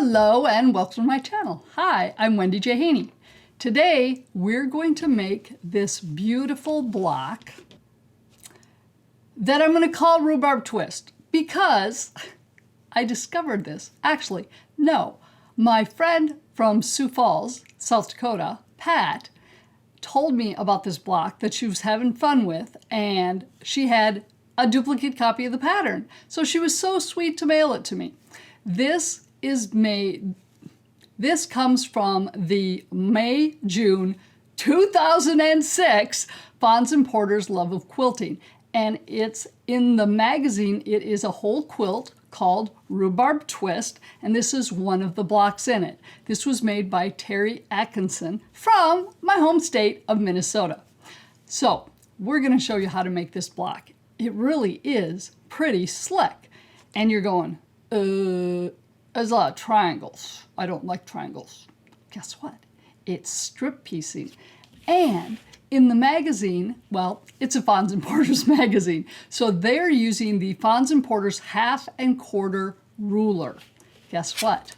Hello and welcome to my channel. Hi, I'm Wendy J. Haney. Today we're going to make this beautiful block that I'm going to call Rhubarb Twist because I discovered this. Actually, no, my friend from Sioux Falls, South Dakota, Pat, told me about this block that she was having fun with, and she had a duplicate copy of the pattern. So she was so sweet to mail it to me. This comes from the May-June 2006 Fons and Porter's Love of Quilting. And it's in the magazine. It is a whole quilt called Rhubarb Twist, and this is one of the blocks in it. This was made by Terry Atkinson from my home state of Minnesota. So we're going to show you how to make this block. It really is pretty slick. And you're going, there's a lot of triangles. I don't like triangles. Guess what? It's strip piecing. And in the magazine, well, it's a Fons and Porter's magazine. So they're using the Fons and Porter's 1/2 and 1/4 ruler. Guess what?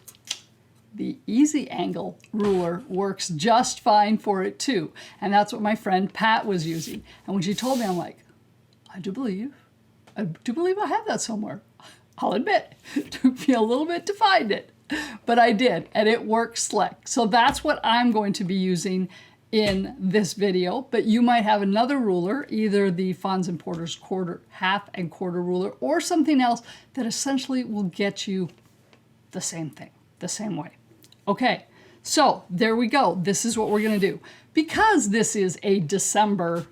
The easy angle ruler works just fine for it too. And that's what my friend Pat was using. And when she told me, I'm like, I do believe I have that somewhere. I'll admit, it took me a little bit to find it, but I did, and it works slick. So that's what I'm going to be using in this video, but you might have another ruler, either the Fons and Porter's 1/4 and 1/4 ruler, or something else that essentially will get you the same thing, the same way. Okay, so there we go. This is what we're gonna do. Because this is a December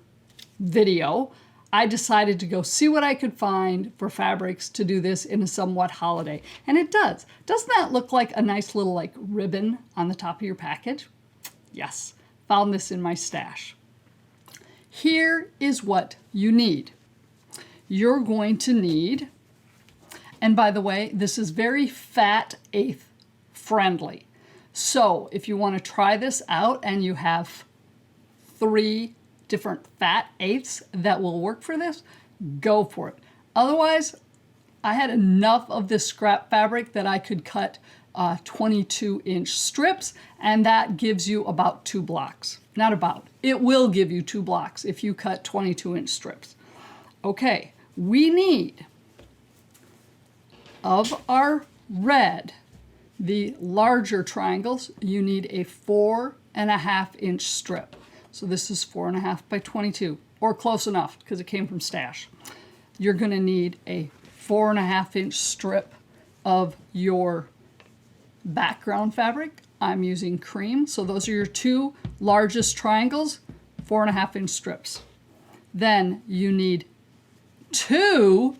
video, I decided to go see what I could find for fabrics to do this in a somewhat holiday. And it does. Doesn't that look like a nice little like ribbon on the top of your package? Yes, found this in my stash. Here is what you need. You're going to need, and by the way, this is very fat eighth friendly. So if you want to try this out and you have 3 different fat eighths that will work for this, go for it. Otherwise, I had enough of this scrap fabric that I could cut 22-inch strips, and that gives you about 2 blocks. Not about, it will give you 2 blocks if you cut 22-inch strips. Okay, we need, of our red, the larger triangles, you need a 4.5-inch strip. So this is 4.5 by 22, or close enough because it came from stash. You're going to need a 4.5-inch strip of your background fabric. I'm using cream, so those are your 2 largest triangles, 4.5-inch strips. Then you need 2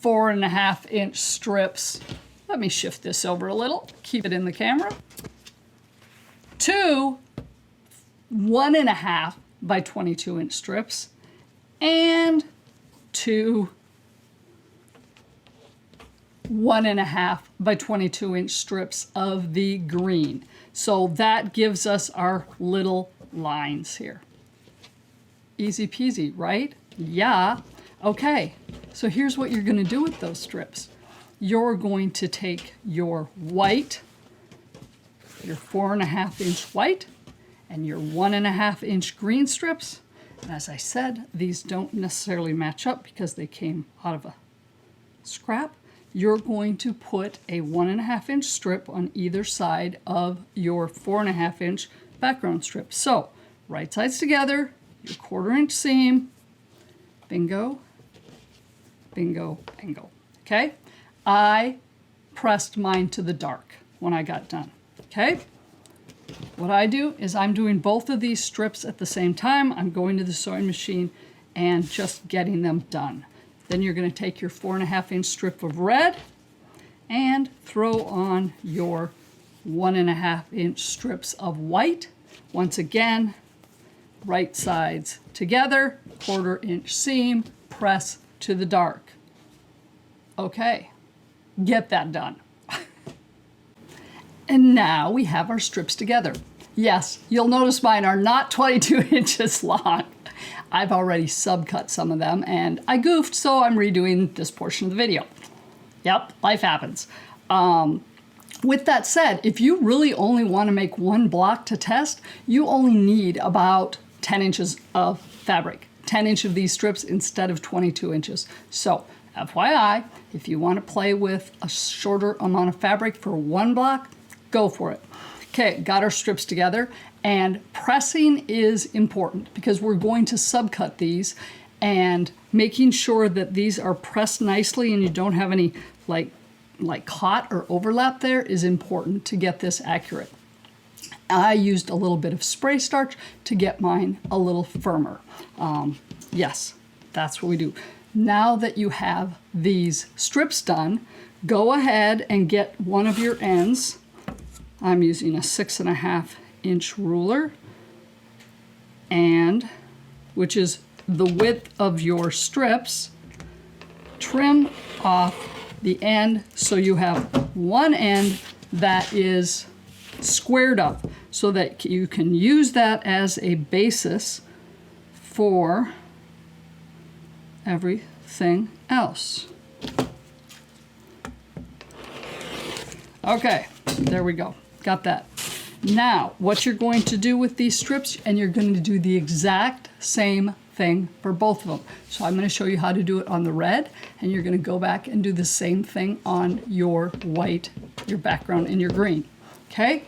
4.5-inch strips. Let me shift this over a little, keep it in the camera. 2 1.5 by 22-inch strips, and 2 1.5 by 22-inch strips of the green. So that gives us our little lines here. Easy peasy, right? Yeah. Okay, so here's what you're going to do with those strips. You're going to take your white, your 4.5-inch white, and your 1.5-inch green strips. And as I said, these don't necessarily match up because they came out of a scrap. You're going to put a 1.5-inch strip on either side of your 4.5-inch background strip. So right sides together, your 1/4-inch seam, bingo, bingo, bingo. Okay? I pressed mine to the dark when I got done. Okay? What I do is I'm doing both of these strips at the same time. I'm going to the sewing machine and just getting them done. Then you're going to take your 4.5-inch strip of red and throw on your 1.5-inch strips of white. Once again, right sides together, 1/4-inch seam, press to the dark. Okay, get that done. And now we have our strips together. Yes, you'll notice mine are not 22 inches long. I've already subcut some of them and I goofed, so I'm redoing this portion of the video. Yep, life happens. With that said, if you really only want to make one block to test, you only need about 10 inches of fabric, 10 inch of these strips instead of 22 inches. So FYI, if you want to play with a shorter amount of fabric for one block, go for it. Okay, got our strips together, and pressing is important because we're going to subcut these, and making sure that these are pressed nicely and you don't have any like caught or overlap there is important to get this accurate. I used a little bit of spray starch to get mine a little firmer. Yes, that's what we do. Now that you have these strips done, go ahead and get one of your ends. I'm using a 6.5 inch ruler, and which is the width of your strips. Trim off the end so you have one end that is squared up so that you can use that as a basis for everything else. Okay, there we go. Got that. Now, what you're going to do with these strips, and you're going to do the exact same thing for both of them. So I'm going to show you how to do it on the red, and you're going to go back and do the same thing on your white, your background, and your green. Okay?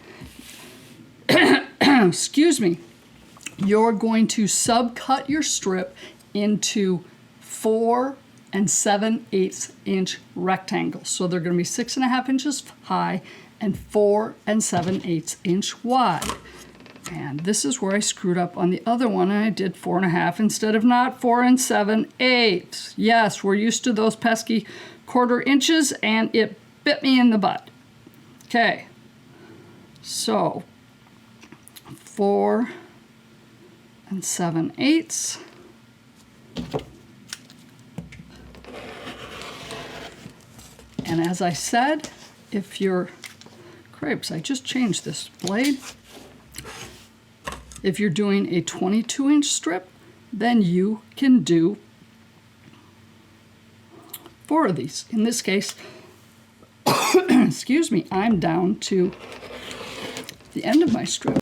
Excuse me. You're going to subcut your strip into 4 7/8 inch rectangles. So they're going to be 6.5 inches high and 4 7/8 inch wide. And this is where I screwed up on the other one, and I did 4.5 instead of not 4 7/8. Yes, we're used to those pesky 1/4 inches, and it bit me in the butt. Okay, so 4 7/8. And as I said, if you're crepes, I just changed this blade. If you're doing a 22 inch strip, then you can do 4 of these. In this case, excuse me, I'm down to the end of my strip.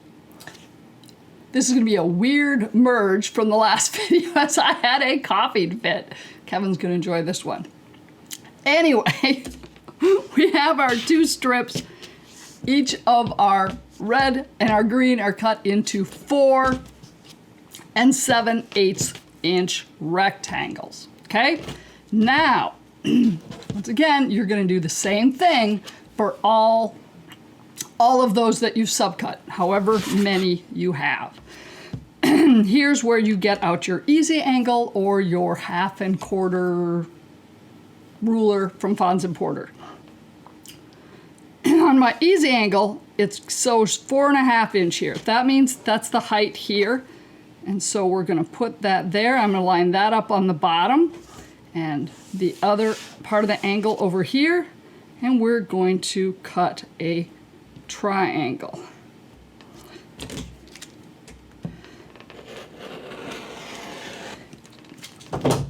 This is going to be a weird merge from the last video as I had a coffee fit. Kevin's going to enjoy this one. Anyway, we have our 2 strips. Each of our red and our green are cut into 4 7/8 inch rectangles. Okay? Now, once again, you're going to do the same thing for all of those that you've subcut, however many you have. Here's where you get out your easy angle or your 1/2 and 1/4 ruler from Fons and Porter. On my easy angle, it's so 4.5 inch here. That means that's the height here. And so we're going to put that there. I'm going to line that up on the bottom and the other part of the angle over here. And we're going to cut a triangle.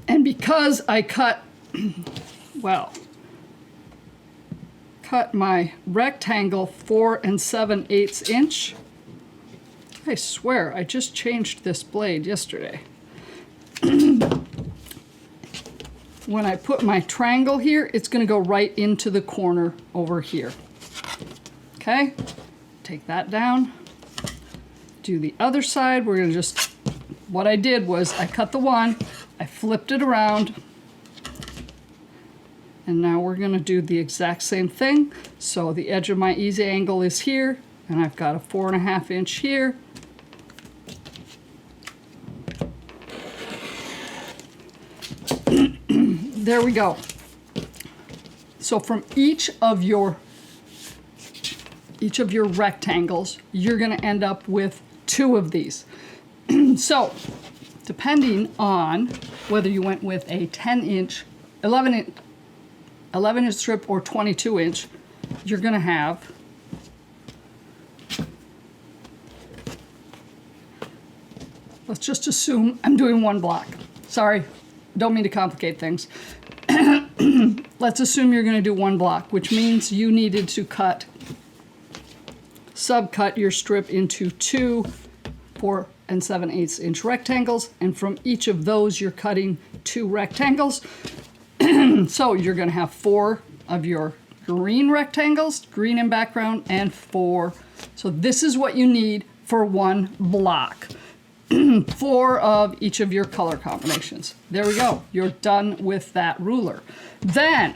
And because I cut my rectangle 4 7/8 inch. I swear, I just changed this blade yesterday. When I put my triangle here, it's going to go right into the corner over here. Okay, take that down. Do the other side. We're going to just, what I did was I cut the one, I flipped it around, and now we're going to do the exact same thing. So the edge of my easy angle is here, and I've got a 4.5 inch here. There we go. So from each of your rectangles, you're going to end up with 2 of these. So depending on whether you went with a 10 inch, 11 inch strip or 22 inch, you're going to have let's just assume I'm doing 1 block. Sorry, don't mean to complicate things. let's assume you're going to do one block, which means you needed to subcut your strip into 2 4 7/8 inch rectangles, and from each of those you're cutting 2 rectangles. So you're going to have 4 of your green rectangles, green in background, and 4. So this is what you need for one block. 4 of each of your color combinations. There we go. You're done with that ruler. Then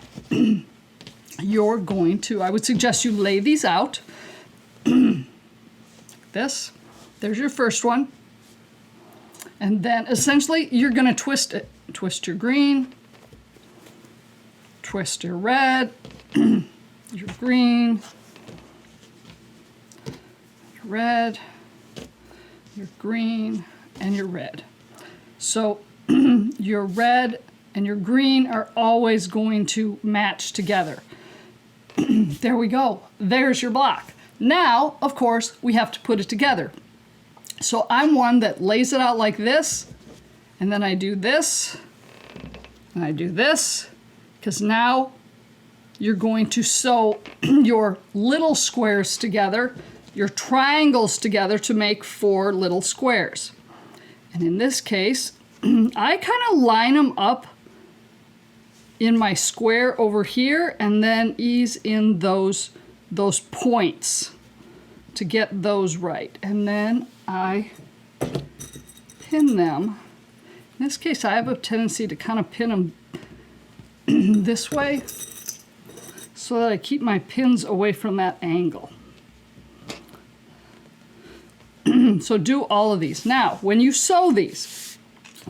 you're going to, I would suggest you lay these out. This, there's your first one. And then essentially you're going to twist it. Twist your green, twist your red, your green, your red, your green, and your red. So your red and your green are always going to match together. There we go. There's your block. Now, of course, we have to put it together. So I'm one that lays it out like this, and then I do this, and I do this, because now you're going to sew your little squares together, your triangles together to make 4 little squares. And in this case, I kind of line them up in my square over here and then ease in those points to get those right. And then I pin them. In this case, I have a tendency to kind of pin them this way so that I keep my pins away from that angle. So do all of these. Now, when you sew these,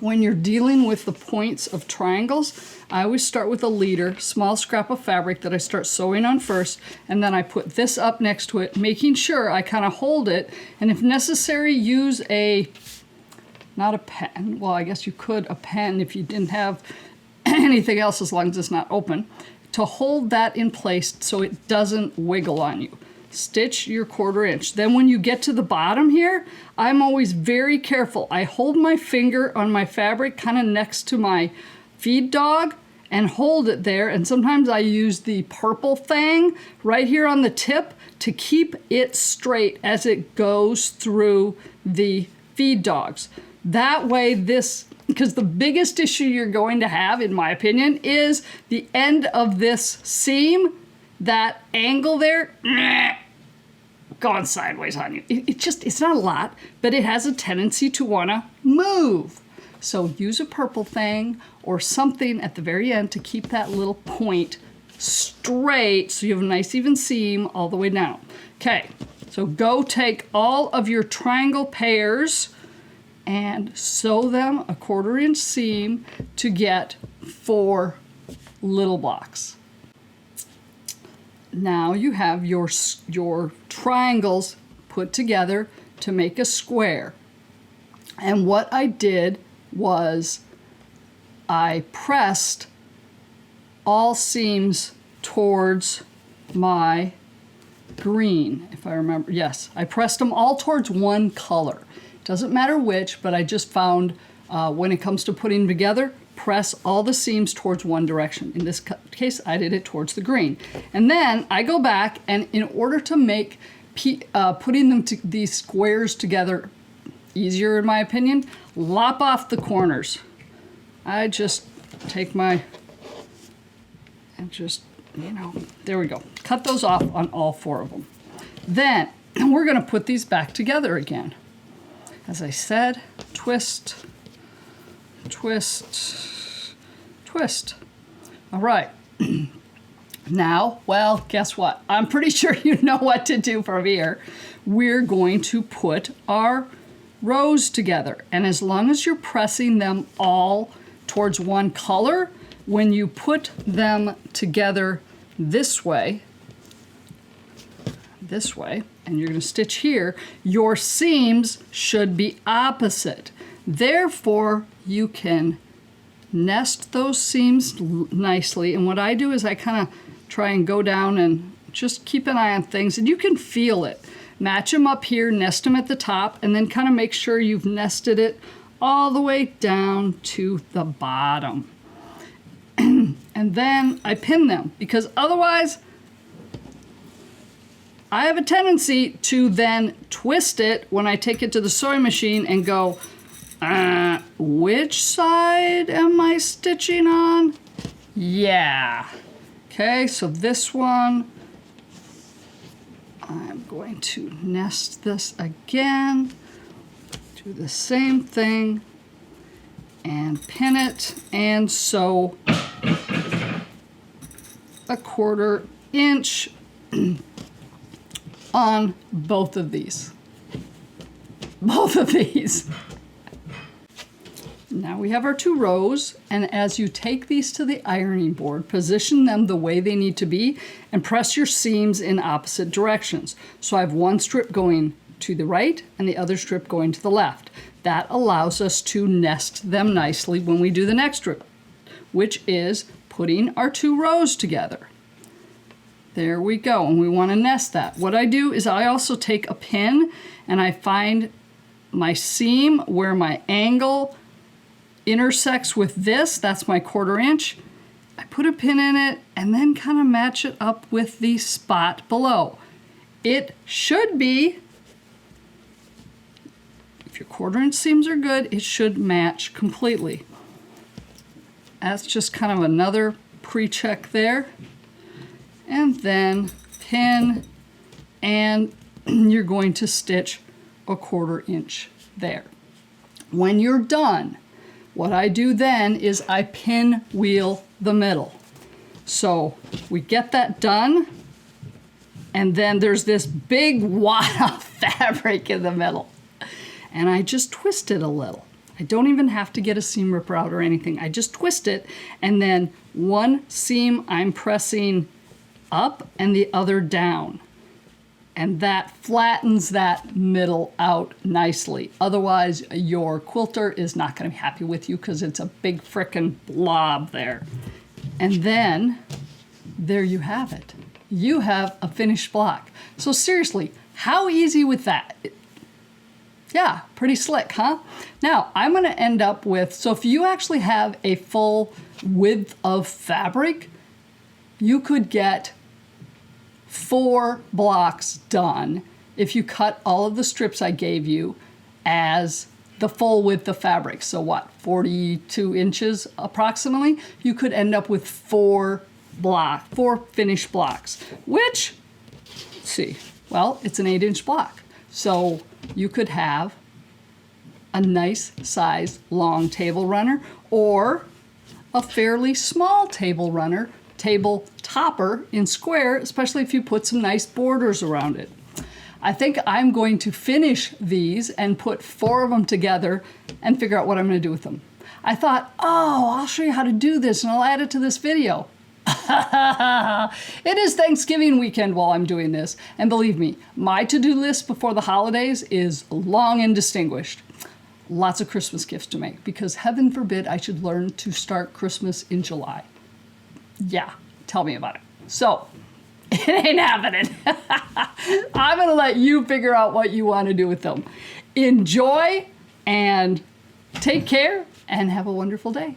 when you're dealing with the points of triangles, I always start with a leader, small scrap of fabric that I start sewing on first, and then I put this up next to it, making sure I kind of hold it, and if necessary, use not a pen, well, I guess you could a pen if you didn't have anything else as long as it's not open, to hold that in place so it doesn't wiggle on you. Stitch your 1/4 inch. Then when you get to the bottom here, I'm always very careful. I hold my finger on my fabric kind of next to my feed dog and hold it there, and sometimes I use the purple thing right here on the tip to keep it straight as it goes through the feed dogs. That way because the biggest issue you're going to have, in my opinion, is the end of this seam, that angle there, going sideways on you. It's not a lot, but it has a tendency to want to move. So use a purple thing or something at the very end to keep that little point straight so you have a nice even seam all the way down. Okay, so go take all of your triangle pairs and sew them a 1/4 inch seam to get 4 little blocks. Now you have your triangles put together to make a square. And what I did was I pressed all seams towards my green, if I remember. Yes, I pressed them all towards one color. Doesn't matter which, but I just found when it comes to putting them together, press all the seams towards one direction. In this case, I did it towards the green. And then I go back, and in order to make putting these squares together easier, in my opinion, lop off the corners. I just take and just, there we go. Cut those off on all 4 of them. Then we're going to put these back together again. As I said, twist, twist, twist. All right. Now, well, guess what? I'm pretty sure you know what to do from here. We're going to put our rows together. And as long as you're pressing them all towards one color, when you put them together this way, and you're going to stitch here, your seams should be opposite. Therefore, you can nest those seams nicely. And what I do is I kind of try and go down and just keep an eye on things, and you can feel it. Match them up here, nest them at the top, and then kind of make sure you've nested it all the way down to the bottom. And and then I pin them, because otherwise I have a tendency to then twist it when I take it to the sewing machine and go, which side am I stitching on? Yeah. Okay, so this one, I'm going to nest this again, do the same thing, and pin it and sew a 1/4 inch on both of these. Both of these. Now we have our 2 rows, and as you take these to the ironing board, position them the way they need to be and press your seams in opposite directions. So I have one strip going to the right and the other strip going to the left. That allows us to nest them nicely when we do the next strip, which is putting our 2 rows together. There we go, and we want to nest that. What I do is I also take a pin and I find my seam where my angle intersects with this. That's my 1/4 inch. I put a pin in it and then kind of match it up with the spot below. It should be, if your 1/4 inch seams are good, it should match completely. That's just kind of another pre-check there. And then pin, and you're going to stitch a 1/4 inch there. When you're done, what I do then is I pinwheel the middle. So we get that done, and then there's this big wad of fabric in the middle. And I just twist it a little. I don't even have to get a seam ripper out or anything. I just twist it, and then one seam I'm pressing up and the other down. And that flattens that middle out nicely. Otherwise, your quilter is not going to be happy with you because it's a big frickin' blob there. And then, there you have it. You have a finished block. So seriously, how easy with that? Yeah, pretty slick, huh? Now, I'm going to end up with, so if you actually have a full width of fabric, you could get 4 blocks done if you cut all of the strips I gave you as the full width of fabric. So what, 42 inches approximately? You could end up with 4 finished blocks, which, let's see, well, it's an 8-inch block. So you could have a nice size long table runner or a fairly small table runner, table topper in square, especially if you put some nice borders around it. I think I'm going to finish these and put 4 of them together and figure out what I'm going to do with them. I thought, oh, I'll show you how to do this and I'll add it to this video. It is Thanksgiving weekend while I'm doing this, and believe me, my to-do list before the holidays is long and distinguished. Lots of Christmas gifts to make, because heaven forbid I should learn to start Christmas in July. Yeah, tell me about it. So, it ain't happening. I'm going to let you figure out what you want to do with them. Enjoy and take care and have a wonderful day.